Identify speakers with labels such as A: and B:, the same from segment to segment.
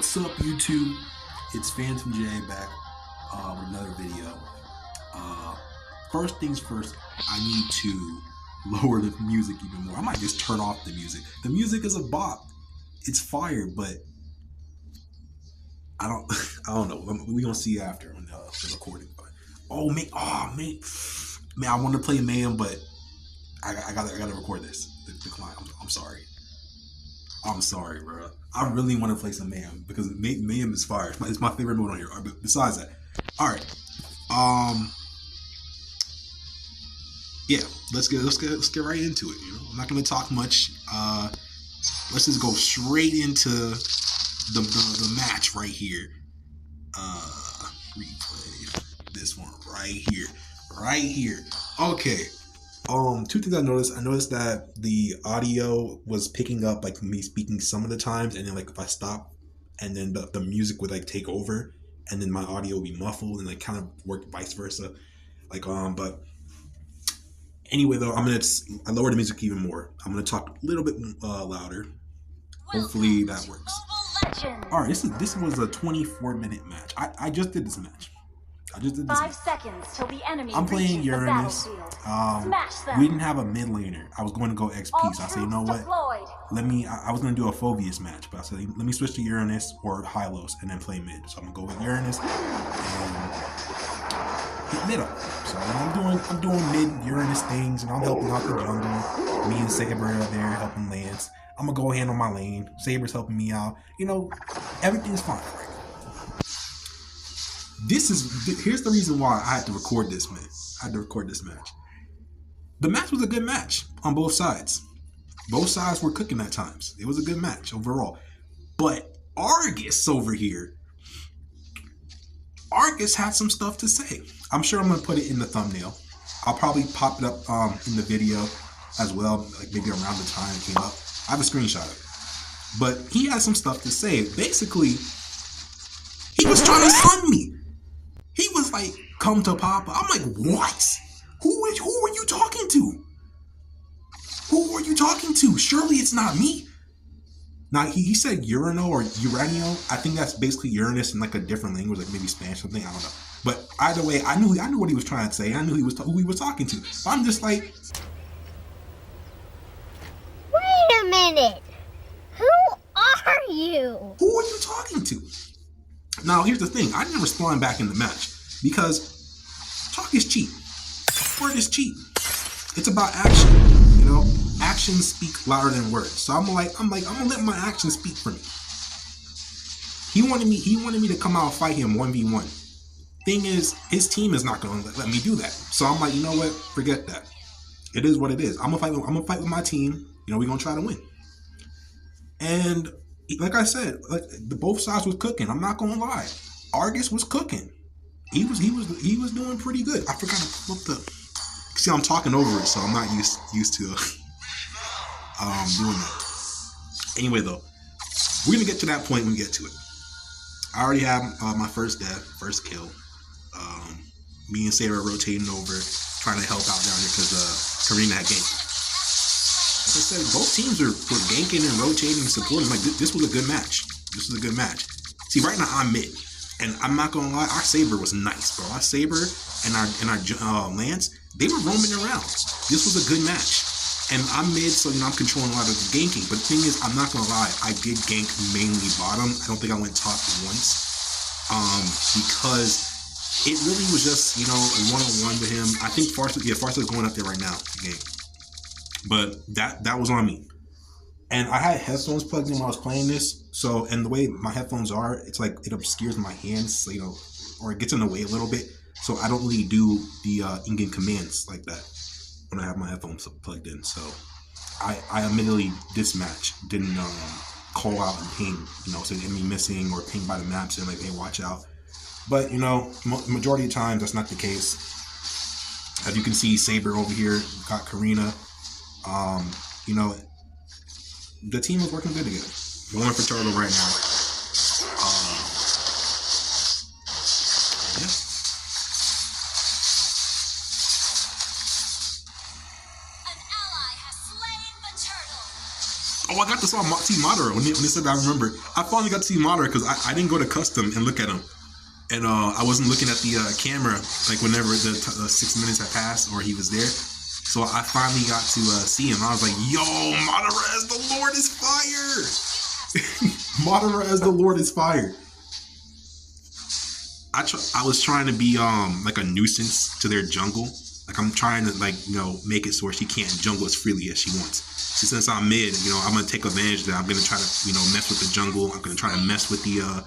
A: What's up, YouTube? It's Phantom J back with another video. First things first, I need to lower the music even more. I might just turn off the music. The music is a bop. It's fire, but I don't I don't know. We're gonna see after on the recording. But man, I want to play Mayhem, but I gotta record this. The client. I'm sorry. I'm sorry, bro. I really want to play some Mayhem because Mayhem is fire. It's my favorite mode on here. But besides that, all right. Yeah. Let's get right into it. You know, I'm not gonna talk much. Let's just go straight into the match right here. Replay this one right here. Okay. Two things I noticed. I noticed that the audio was picking up like me speaking some of the times, and then like if I stop, and then the music would like take over, and then my audio would be muffled, and like kind of work vice versa. But anyway, though, I lowered the music even more. I'm gonna talk a little bit louder. Hopefully that works. All right, this was a 24-minute match. I just did this match.
B: 5 seconds till the enemy.
A: I'm playing Uranus. We didn't have a mid laner. I was going to go XP, so I said, you know what? I was going to do a Phoveus match, but I said, let me switch to Uranus or Hylos and then play mid. So I'm going to go with Uranus and hit mid up. So I'm doing mid Uranus things, and I'm helping out the jungle. Me and Saber are there helping Lance. I'm going to go handle my lane. Saber's helping me out. You know, everything's fine right now. Here's the reason why I had to record this match. The match was a good match on both sides. Both sides were cooking at times. It was a good match overall. But Argus over here, Argus had some stuff to say. I'm sure I'm gonna put it in the thumbnail. I'll probably pop it up in the video as well, like maybe around the time it came up. I have a screenshot of it. But he had some stuff to say. Basically, he was trying to stun me. He was like, come to Papa. I'm like, what? Who are you talking to? Who are you talking to? Surely it's not me. Now, he said Urano or Uranio. I think that's basically Uranus in like a different language, like maybe Spanish or something. I don't know. But either way, I knew what he was trying to say. I knew who he was talking to. So I'm just like,
C: wait a minute. Who are you?
A: Who are you talking to? Now, here's the thing. I didn't respond back in the match because talk is cheap. Word is cheap. It's about action. You know, actions speak louder than words. So I'm gonna let my actions speak for me. He wanted me to come out and fight him 1v1. Thing is, his team is not gonna let me do that. So I'm like, you know what? Forget that. It is what it is. I'm gonna fight with my team. You know, we're gonna try to win. And like I said, both sides was cooking. I'm not gonna lie. Argus was cooking. He was doing pretty good. I forgot to pull up the. See, I'm talking over it, so I'm not used to doing that. Anyway, though, we're gonna get to that point when we get to it. I already have my first first kill. Me and Sarah rotating over, trying to help out down here because Karina had ganked. Like I said, both teams were ganking and rotating and supporting. Like this was a good match. This was a good match. See, right now I'm mid, and I'm not gonna lie, our Saber was nice, bro. Our Saber and our Lance, they were roaming around. This was a good match, and I'm mid, so you know I'm controlling a lot of the ganking. But the thing is, I'm not gonna lie, I did gank mainly bottom. I don't think I went top once, because it really was just a one-on-one with him. I think Farsight is going up there right now to gank. But that was on me. And I had headphones plugged in when I was playing this. So, and the way my headphones are, it's like it obscures my hands, so, or it gets in the way a little bit. So I don't really do the in-game commands like that when I have my headphones plugged in. So I admittedly, this match didn't call out and ping, say enemy missing or ping by the maps and like, hey, watch out. But, majority of times that's not the case. As you can see, Saber over here got Karina. The team was working good together. Going for Turtle right now. Yeah.
B: An ally has slain the turtle.
A: Oh, I got to see Madara when they said that. I remember. I finally got to see Madara because I didn't go to custom and look at him. And I wasn't looking at the camera like whenever the 6 minutes had passed or he was there. So I finally got to see him. I was like, yo, Madara as the Lord is fire. Madara as the Lord is fire. I was trying to be like a nuisance to their jungle. Like I'm trying to make it so she can't jungle as freely as she wants. So since I'm mid, I'm gonna take advantage of that. I'm gonna try to mess with the jungle. I'm gonna try to mess with the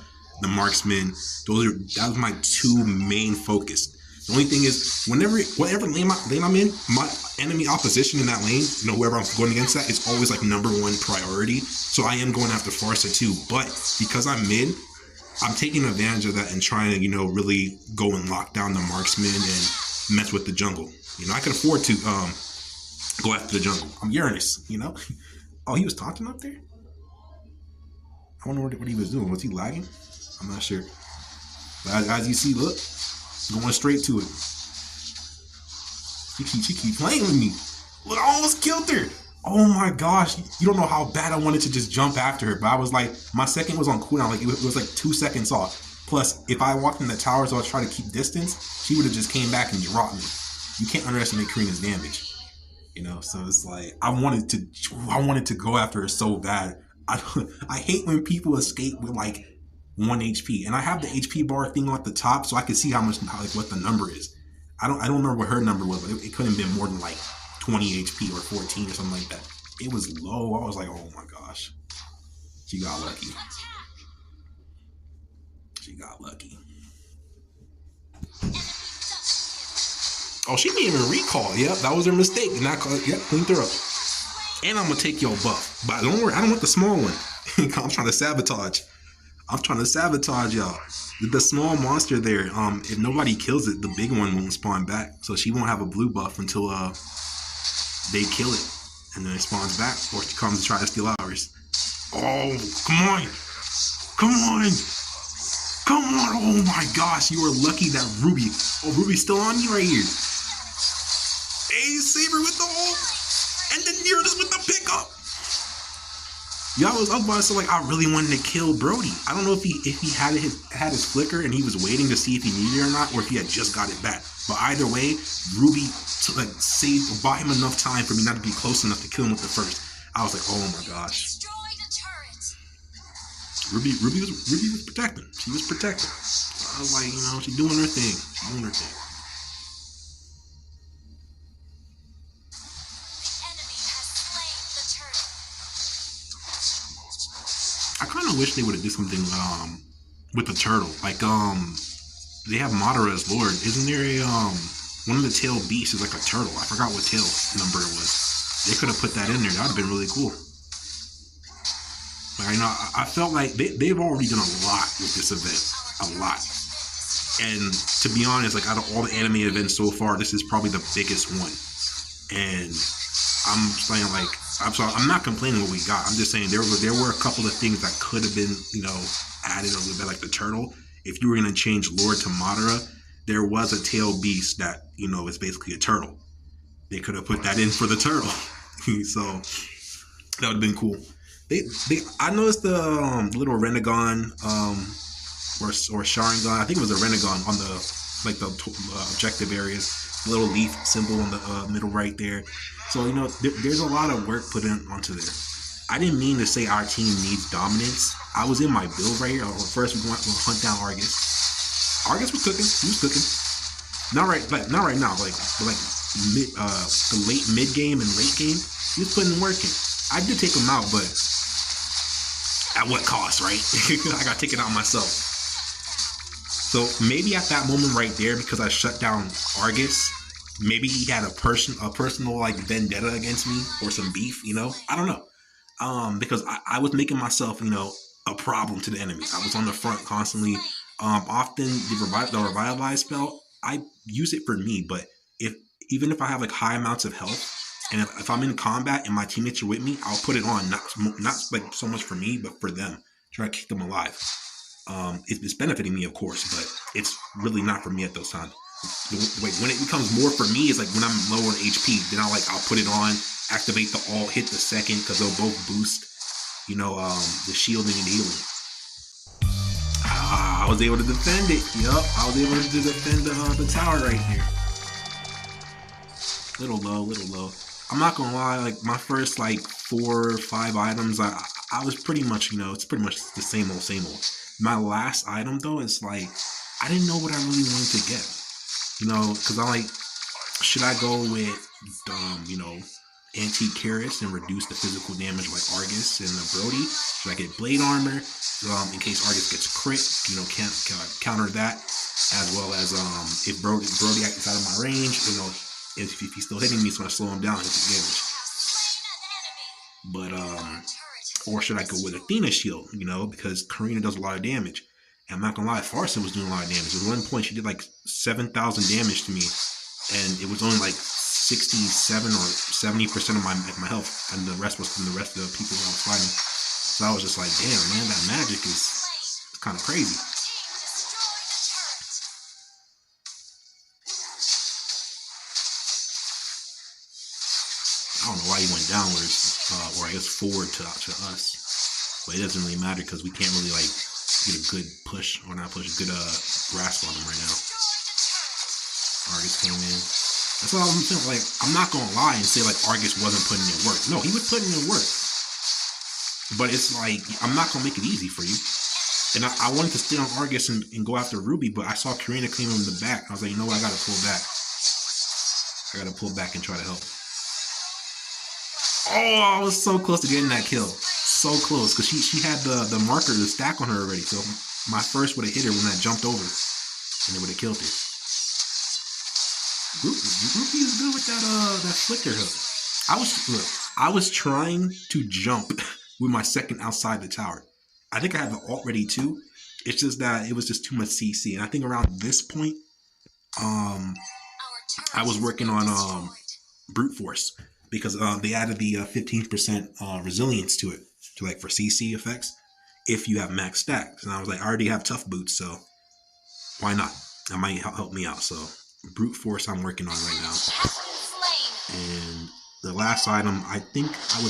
A: marksman. That was my two main focus. The only thing is, whatever lane I'm in, my enemy opposition in that lane, whoever I'm going against that, is always like #1 priority. So I am going after Pharsa too. But because I'm mid, I'm taking advantage of that and trying to, really go and lock down the marksman and mess with the jungle. I can afford to go after the jungle. I'm Uranus, Oh, he was taunting up there? I wonder what he was doing. Was he lagging? I'm not sure. But as you see, look, going straight to it. She keep playing with me. Look, I almost killed her. Oh my gosh. You don't know how bad I wanted to just jump after her. But I was like, my second was on cooldown. Like it was like 2 seconds off. Plus, if I walked in the towers, I was trying to keep distance, she would have just came back and dropped me. You can't underestimate Karina's damage. So it's like, I wanted to go after her so bad. I hate when people escape with like 1 HP, and I have the HP bar thing at the top, so I can see what the number is. I don't remember what her number was, but it couldn't have been more than like 20 HP or 14 or something like that. It was low. I was like, oh my gosh, she got lucky. She got lucky. Oh, she didn't even recall. Yep, that was her mistake. And cleaned her up. And I'm gonna take your buff, but don't worry, I don't want the small one. I'm trying to sabotage. Y'all. The small monster there, if nobody kills it, the big one won't spawn back. So she won't have a blue buff until they kill it. And then it spawns back, or she comes to try to steal ours. Oh, come on. Oh my gosh, you are lucky that Ruby. Oh, Ruby's still on me right here. Hey, Saber with the ult. And then Uranus with the pickup. Y'all was up by, so like I really wanted to kill Brody. I don't know if he had his flicker and he was waiting to see if he needed it or not, or if he had just got it back. But either way, Ruby bought him enough time for me not to be close enough to kill him with the first. I was like, oh my gosh. Ruby was protecting. She was protecting. I was like, she's doing her thing. I kind of wish they would have did something with the turtle. Like they have Madara as Lord. Isn't there a one of the tail beasts is like a turtle? I forgot what tail number it was. They could have put that in there. That would have been really cool. Like, I felt like they've already done a lot with this event. A lot. And to be honest, like out of all the anime events so far, this is probably the biggest one. And I'm saying like, I'm not complaining what we got. I'm just saying there were a couple of things that could have been, added a little bit, like the turtle. If you were going to change Lord to Madara, there was a tail beast that, is basically a turtle. They could have put that in for the turtle. So that would have been cool. I noticed the little Renegon or Sharingan. I think it was a Renegon on the objective areas. The little leaf symbol in the middle right there. So there's a lot of work put onto there. I didn't mean to say our team needs dominance. I was in my build right here. First, we'll hunt down Argus. Argus was cooking. He was cooking. Not right now. Like the late mid game and late game, he was putting work in. I did take him out, but at what cost, right? I got taken out myself. So maybe at that moment right there, because I shut down Argus, maybe he had a personal like vendetta against me or some beef, I don't know. Because I was making myself, a problem to the enemy. I was on the front constantly. Often the revitalize spell, I use it for me, but even if I have like high amounts of health, and if I'm in combat and my teammates are with me, I'll put it on, not like so much for me, but for them, try to keep them alive. It's benefiting me, of course, but it's really not for me at those times. When it becomes more for me is like when I'm low on HP, then I'll put it on activate the alt, hit the second, because they'll both boost, you know, the shielding and healing. I was able to defend it. Yup, I was able to defend the tower right there. Little low. I'm not gonna lie, like my first like 4 or 5 items, I was pretty much, you know, it's pretty much the same old. My last item though is like, I didn't know what I really wanted to get, you know, because I'm like, should I go with, you know, Antique Karis and reduce the physical damage like Argus and the Brody? Should I get Blade Armor in case Argus gets crit, you know, can't counter that, as well as if Brody acts out of my range, you know, if he's still hitting me, it's gonna slow him down and hit the damage. But or should I go with Athena Shield, you know, because Karina does a lot of damage. And I'm not gonna lie, Pharsa was doing a lot of damage. At one point, she did like 7,000 damage to me, and it was only like 67 or 70% of my health, and the rest was from the rest of the people I was fighting. So I was just like, damn, man, that magic is kind of crazy. I don't know why he went downwards, or I guess forward to us, but it doesn't really matter because we can't really like get a good push, or not push, a good grasp on him right now. Argus came in. That's what I'm saying. Like, I'm not gonna lie and say like Argus wasn't putting in work. No, he was putting in work. But it's like, I'm not gonna make it easy for you. And I wanted to stay on Argus and go after Ruby, but I saw Karina came in the back. I was like, you know what, I gotta pull back. I gotta pull back and try to help. Oh, I was so close to getting that kill. So close, because she had the marker, the stack on her already. So my first would have hit her when I jumped over, and it would have killed her. Ruby is good with that flicker hook. I was trying to jump with my second outside the tower. I think I have the alt ready too. It's just that it was just too much CC, and I think around this point, I was working on brute force, because they added the 15% resilience to it, to like for CC effects if you have max stacks. And I was like, I already have tough boots, so why not? That might help me out. So brute force I'm working on right now. And the last item, I think I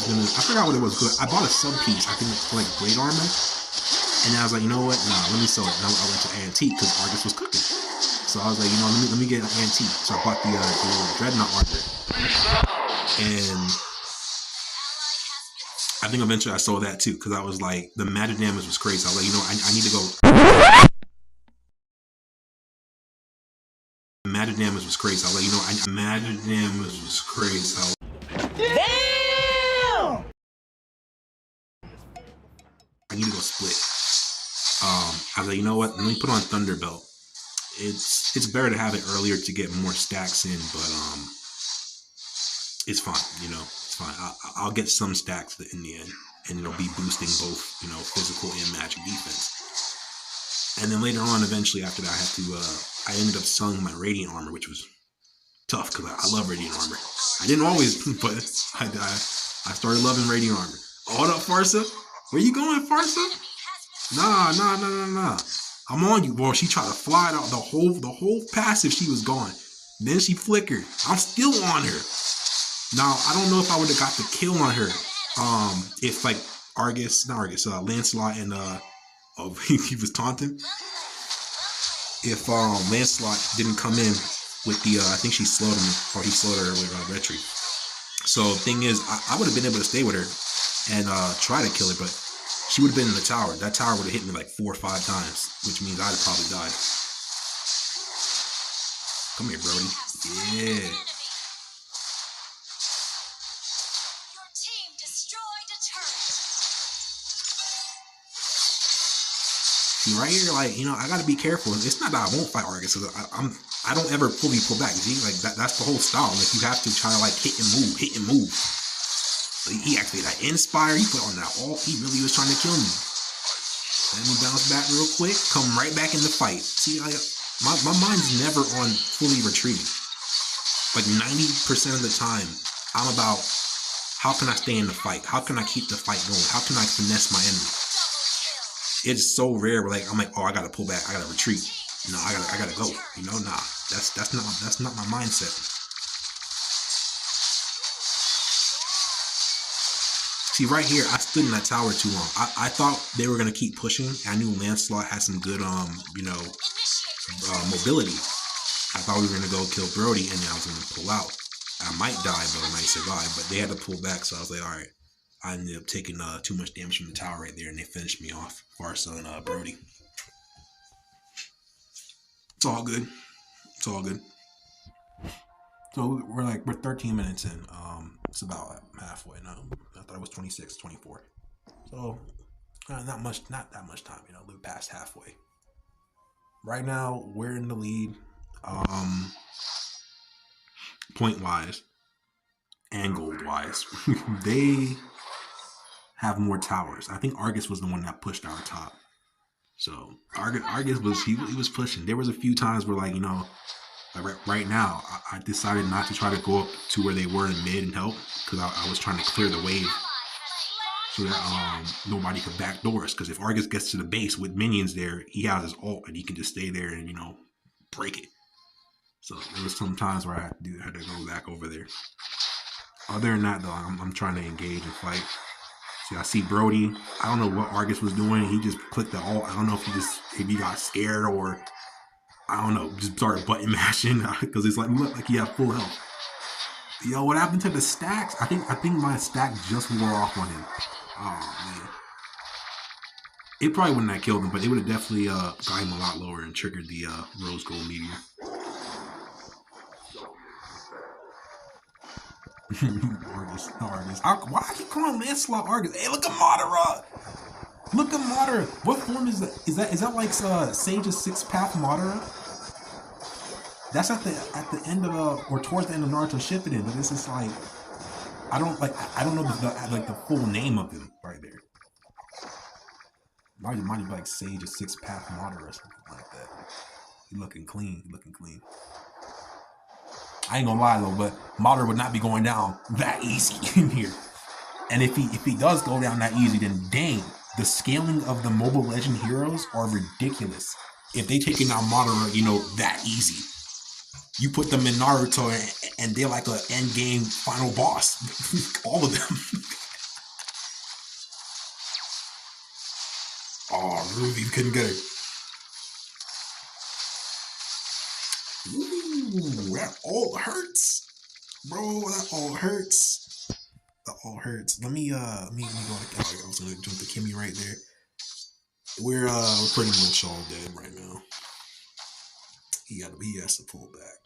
A: forgot what it was. Good. I bought a sub piece, I think it's for like Blade Armor, and I was like, you know what? Nah, let me sell it. And I went to Antique because Argus was cooking. So I was like, you know, let me get an Antique. So I bought the Dreadnought Armor. And I think eventually I sold that too, because I was like, the magic damage was crazy. I was like, you know, I need to go. Magic damage was crazy. I was like, you know, magic damage was crazy. Damn! I need to go split. I was like, you know what? Let me put on Thunderbelt. It's better to have it earlier to get more stacks in, but it's fine, you know, it's fine. I'll get some stacks in the end, and it'll be boosting both, you know, physical and magic defense. And then later on, eventually after that, I ended up selling my Radiant Armor, which was tough because I love Radiant Armor. I didn't always, but I started loving Radiant Armor. Hold up, Pharsa. Where you going, Pharsa? Nah. I'm on you, boy. She tried to fly it out the whole passive. She was gone. Then she flickered. I'm still on her. Now, I don't know if I would have got the kill on her. If like Lancelot and he was taunting. If Lancelot didn't come in with the I think she slowed him, or he slowed her with retreat. So the thing is, I would have been able to stay with her and try to kill her, but she would have been in the tower. That tower would have hit me like 4 or 5 times, which means I'd have probably died. Come here, Brody. Yeah. See, right here, like, you know, I gotta be careful. It's not that I won't fight Argus. I don't ever fully pull back. See, like that's the whole style. Like, you have to try to like hit and move. So he activated that Inspire. He put on that ult. He really was trying to kill me. Let me bounce back real quick. Come right back in the fight. See, like, my mind's never on fully retreating. Like 90% of the time, I'm about how can I stay in the fight? How can I keep the fight going? How can I finesse my enemy? It's so rare where like I'm like, oh, I gotta pull back, I gotta retreat. No, I gotta go. You know, nah, that's not my mindset. See, right here, I stood in that tower too long. I thought they were gonna keep pushing. I knew Lancelot had some good, mobility. I thought we were gonna go kill Brody, and then I was gonna pull out. I might die, but I might survive. But they had to pull back, so I was like, all right. I ended up taking too much damage from the tower right there, and they finished me off. Varsa and Brody. It's all good. It's all good. So we're 13 minutes in. It's about halfway now. I thought it was 26, 24. So not that much time, a little past halfway. Right now we're in the lead, point wise and gold wise. They have more towers. I think Argus was the one that pushed our top. So Argus was he was pushing. There was a few times where right now, I decided not to try to go up to where they were in mid and help, because I was trying to clear the wave so that nobody could backdoor us. Because if Argus gets to the base with minions there, he has his ult and he can just stay there and break it. So there was some times where I had to go back over there. Other than that, though, I'm trying to engage and fight. See, I see Brody. I don't know what Argus was doing. He just clicked the ult. I don't know if he got scared or I don't know, just started button mashing because it's looked like he had full health. Yo, what happened to the stacks? I think my stack just wore off on him. Oh man, it probably wouldn't have killed him, but it would have definitely got him a lot lower and triggered the rose gold meteor. Argus. Why I keep calling Lancelot Argus? Hey, look at Madara. Look at Madara. What form is that? Is that like Sage's 6-path Madara? That's at the end of or towards the end of Naruto Shippuden. But this is I don't know the full name of him right there. Might be like Sage's 6-path Madara or something like that. He looking clean. I ain't gonna lie though, but Madara would not be going down that easy in here. And if he does go down that easy, then dang. The scaling of the Mobile Legend heroes are ridiculous. If they taking out Madara, that easy. You put them in Naruto and they're like an end game final boss. All of them. Oh, Ruby couldn't get it. Ooh, that all hurts. Bro, that all hurts. That all hurts. Let me go to I was gonna jump to Kimmy right there. We're pretty much all dead right now. He has to pull back.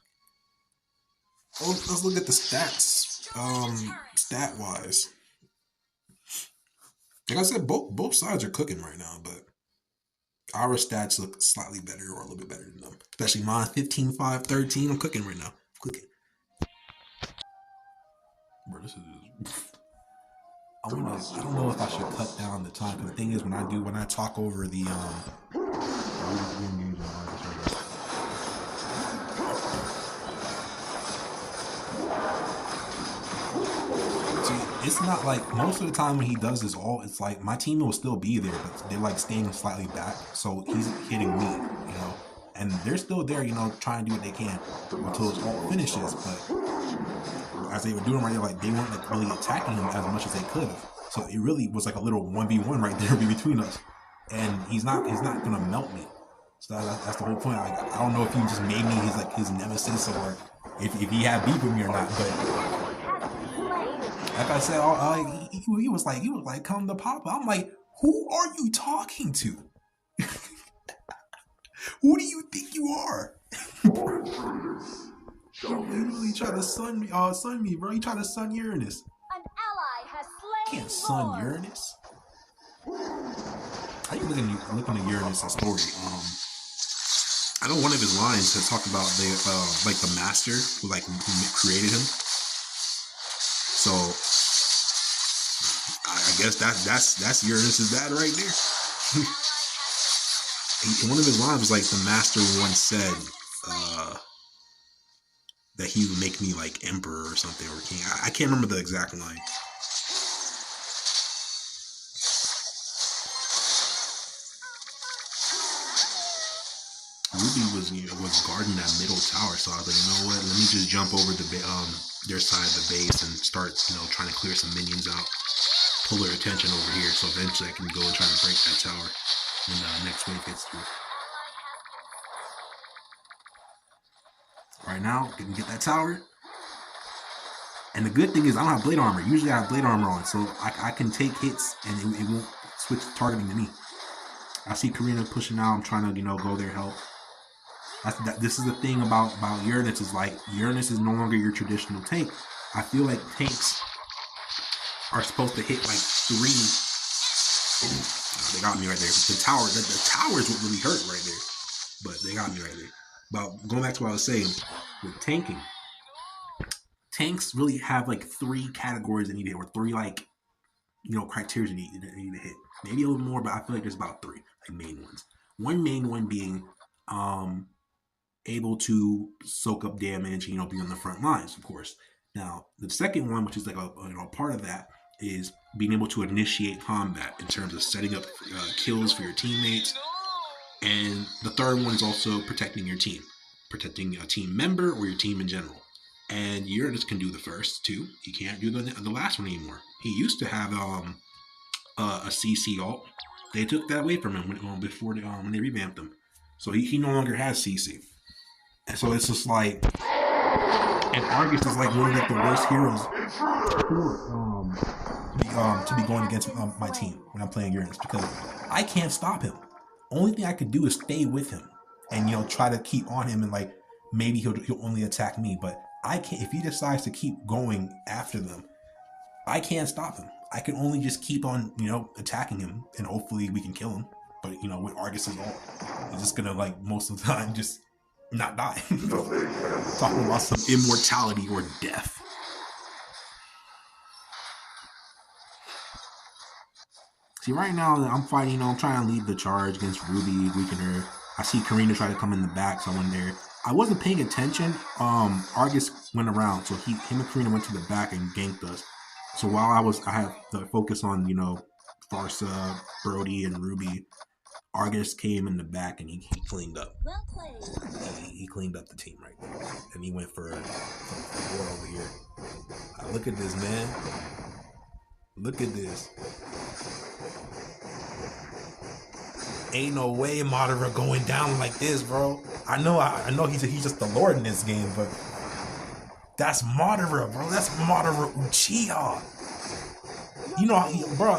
A: Oh, let's look at the stats. Stat wise. Like I said, both sides are cooking right now, but our stats look slightly better or a little bit better than them. Especially mine, 15, 5, 13. I'm cooking right now. Cooking. Bro, this is I don't know if I should cut down the time, because the thing is when I talk over the it's not like most of the time when he does this all, it's like my team will still be there, but they're staying slightly back, so he's hitting me, and they're still there, trying to do what they can until his ult finishes. But as they were doing right there, they weren't really attacking him as much as they could have. So it really was a little 1v1 right there between us, and he's not gonna melt me. So that's the whole point. I don't know if he just made me his nemesis or if he had beef with me or not, but. Like I said, he was like, come to Papa. I'm like, who are you talking to? Who do you think you are? You literally try to sun me, bro. You try to sun Uranus.
B: An ally has slain.
A: Can't sun Uranus. I ain't looking at Uranus' story. I know one of his lines has talked about the master who created him. So I guess that's Uranus' dad right there. One of his lines was the master once said that he would make me emperor or something, or king. I can't remember the exact line. Ruby was guarding that middle tower, so I was like, you know what? Let me just jump over their side of the base and start, trying to clear some minions out. pull their attention over here, so eventually I can go and try to break that tower when the next wave gets through. Right now, we can get that tower. And the good thing is I don't have blade armor. Usually I have blade armor on, so I can take hits and it won't switch targeting to me. I see Karina pushing out. I'm trying to, go there help. This is the thing about Uranus is like, Uranus is no longer your traditional tank. I feel like tanks are supposed to hit like 3. They got me right there. The tower is what really hurt right there. But they got me right there. But going back to what I was saying, with tanking, tanks really have like 3 categories that need to hit, or 3 criteria that need to hit. Maybe a little more, but I feel like there's about 3 main ones. One main one being able to soak up damage, be on the front lines, of course. Now, the second one, which is like a part of that, is being able to initiate combat in terms of setting up kills for your teammates. And the third one is also protecting your team, protecting a team member or your team in general. And Uranus can do the first 2. He can't do the last one anymore. He used to have a CC ult. They took that away from him when they revamped him. So he no longer has CC. And so it's just like, and Argus is like one of the worst heroes to be going against my team when I'm playing Uranus, because I can't stop him. Only thing I could do is stay with him and try to keep on him, and like maybe he'll only attack me, but I can't. If he decides to keep going after them, I can't stop him. I can only just keep on attacking him, and hopefully we can kill him. But with Argus's ult, he's just gonna most of the time just not die. Talking about some immortality or death. See, right now I'm fighting. I'm trying to lead the charge against Ruby, weaken her. I see Karina try to come in the back, so I went there. I wasn't paying attention. Argus went around, so him and Karina went to the back and ganked us. So while I had the focus on Pharsa, Brody, and Ruby, Argus came in the back and he cleaned up.
B: Well played.
A: He cleaned up the team right there, and he went for war over here. Look at this, man. Look at this. Ain't no way Madara going down like this, bro. I know he's just the Lord in this game, but that's Madara, bro. That's Madara Uchiha. Bro,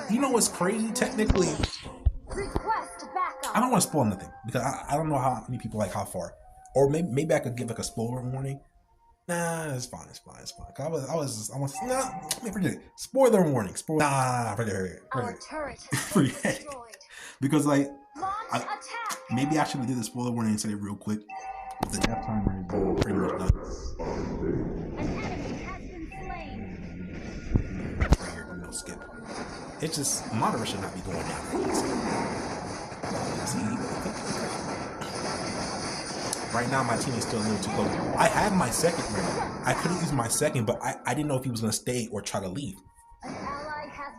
A: you know what's crazy? Technically, I don't want to spoil nothing, because I don't know how many people how far. Or maybe I could give a spoiler warning. Nah, it's fine. Forget it. Spoiler warning. Forget it. Forget it. Because maybe I should do the spoiler warning and say it real quick. The death timer is pretty much done.
B: An enemy has been slain.
A: Right here, no skip. It's just Madara should not be going down. Right now, my team is still a little too close. I had my second ready. I could have used my second, but I didn't know if he was going to stay or try to leave.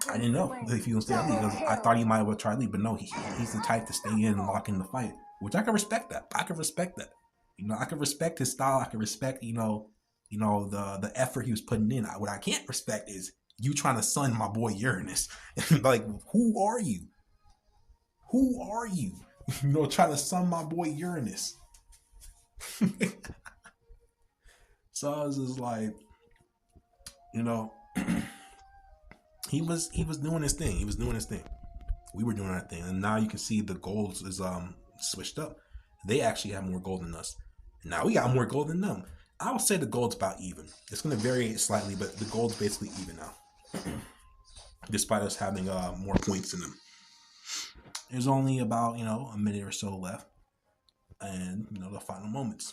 A: I didn't know if he was going to stay or leave, because I thought he might have tried to leave, but no, he's the type to stay in and lock in the fight, which I can respect that. I can respect that. I can respect his style. I can respect, the effort he was putting in. What I can't respect is you trying to sun my boy Uranus. Like, who are you? Who are you? Trying to sun my boy Uranus. So I was just like, he was doing his thing. He was doing his thing. We were doing our thing, and now you can see the gold is switched up. They actually have more gold than us. Now we got more gold than them. I would say the gold's about even. It's going to vary slightly, but the gold's basically even now, despite us having more points than them. There's only about a minute or so left, and the final moments.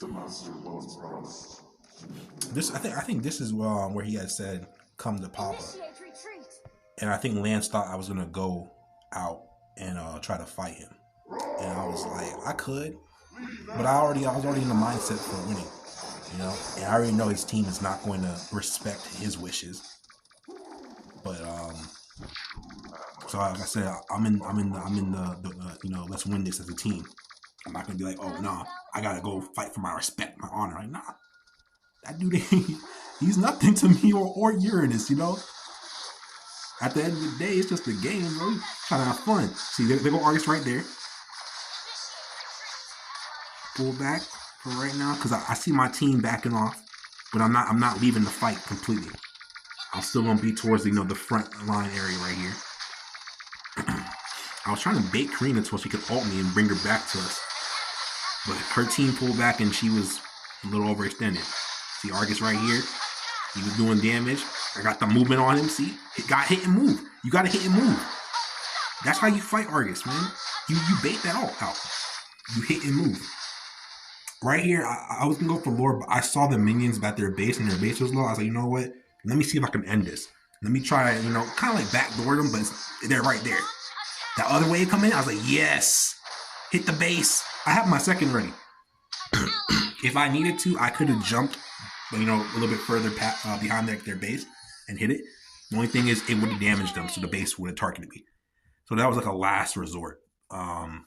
A: I think this is where he had said, "Come to Papa," and I think Lance thought I was gonna go out and try to fight him, and I was like, I could, but I was already in the mindset for winning, and I already know his team is not going to respect his wishes, but so like I said, I'm in the let's win this as a team. I'm not gonna be like, oh no, I gotta go fight for my respect, my honor. Like, nah, that dude, he's nothing to me or Uranus, At the end of the day, it's just a game, bro. Trying to have fun. See, there go Argus right there. Pull back for right now because I see my team backing off, but I'm not leaving the fight completely. I'm still gonna be towards the front line area right here. I was trying to bait Karina so she could ult me and bring her back to us, but her team pulled back and she was a little overextended. See Argus right here. He was doing damage. I got the movement on him. See, got hit and move. You gotta hit and move. That's how you fight Argus, man. You bait that ult out. You hit and move. Right here, I was gonna go for lore, but I saw the minions at their base and their base was low. I was like, you know what? Let me see if I can end this. Let me try, kind of like backdoor them, but they're right there. The other way come in, I was like, yes, hit the base. I have my second ready. If I needed to, I could have jumped, a little bit further behind their base and hit it. The only thing is, it would have damaged them, so the base would have targeted me. So that was like a last resort. But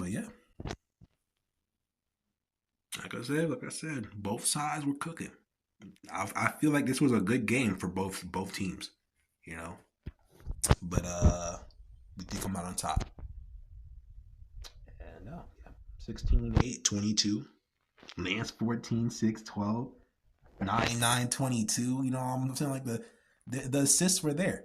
A: yeah. Like I said, both sides were cooking. I feel like this was a good game for both teams, But we did come out on top. And 16-8, 22. Lance 14, 6, 12. 9, 9, 22. I'm feeling like the assists were there.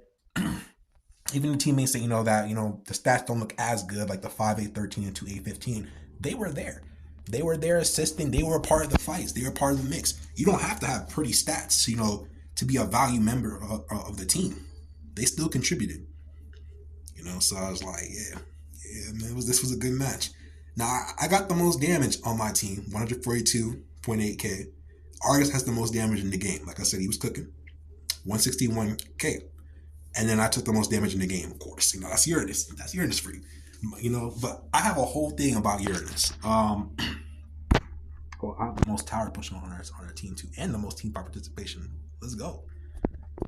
A: Even the teammates that that the stats don't look as good, like the 5, 8, 13 and 2, 8, 15. They were there. They were there assisting. They were a part of the fights. They were part of the mix. You don't have to have pretty stats, to be a value member of the team. They still contributed. So I was like, yeah, man, this was a good match. Now, I got the most damage on my team, 142.8k. Argus has the most damage in the game. Like I said, he was cooking. 161k. And then I took the most damage in the game, of course. That's Uranus. That's Uranus for you. But I have a whole thing about Uranus. I'm the most tower pushing on our team too, and the most team participation. Let's go.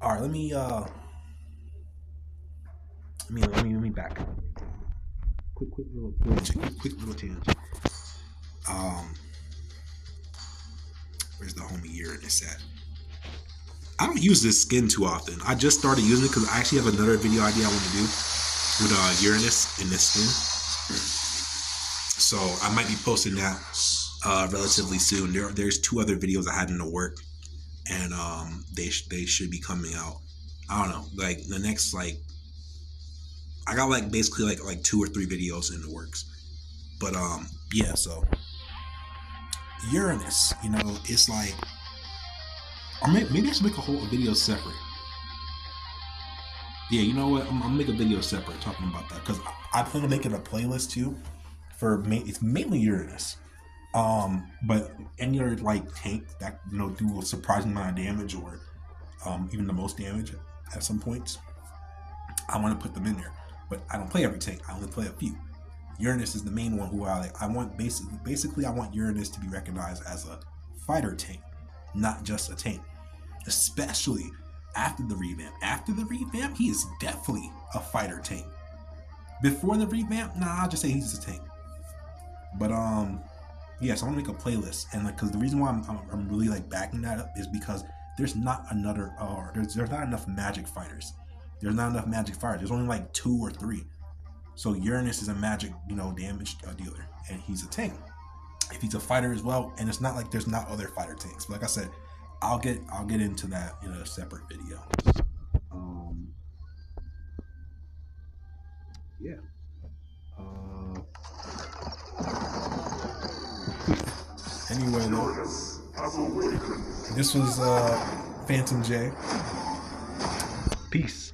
A: All right, let me back. Quick little tangent. Where's the homie Uranus at? I don't use this skin too often. I just started using it because I actually have another video idea I want to do with Uranus in this skin. So I might be posting that relatively soon. There's 2 other videos I had in the work, and they should be coming out. I don't know, like the next I got basically 2 or 3 videos in the works. But yeah, so Uranus, it's like, or maybe I should make a whole video separate. Yeah, you know what? I'm gonna make a video separate talking about that because I plan on making a playlist too. It's mainly Uranus, but any other tank that do a surprising amount of damage or even the most damage at some points, I want to put them in there. But I don't play every tank. I only play a few. Uranus is the main one who I want. Basically, I want Uranus to be recognized as a fighter tank, not just a tank. Especially after the revamp. After the revamp, he is definitely a fighter tank. Before the revamp, I'll just say he's a tank. But yes, I want to make a playlist, and because the reason why I'm really backing that up is because there's not there's not enough magic fighters. There's not enough magic fighters. There's only 2 or 3. So Uranus is a magic damage dealer, and he's a tank. If he's a fighter as well, and it's not like there's not other fighter tanks. But like I said, I'll get into that in a separate video. Yeah. Anyway, though, this was Phantom J. Peace.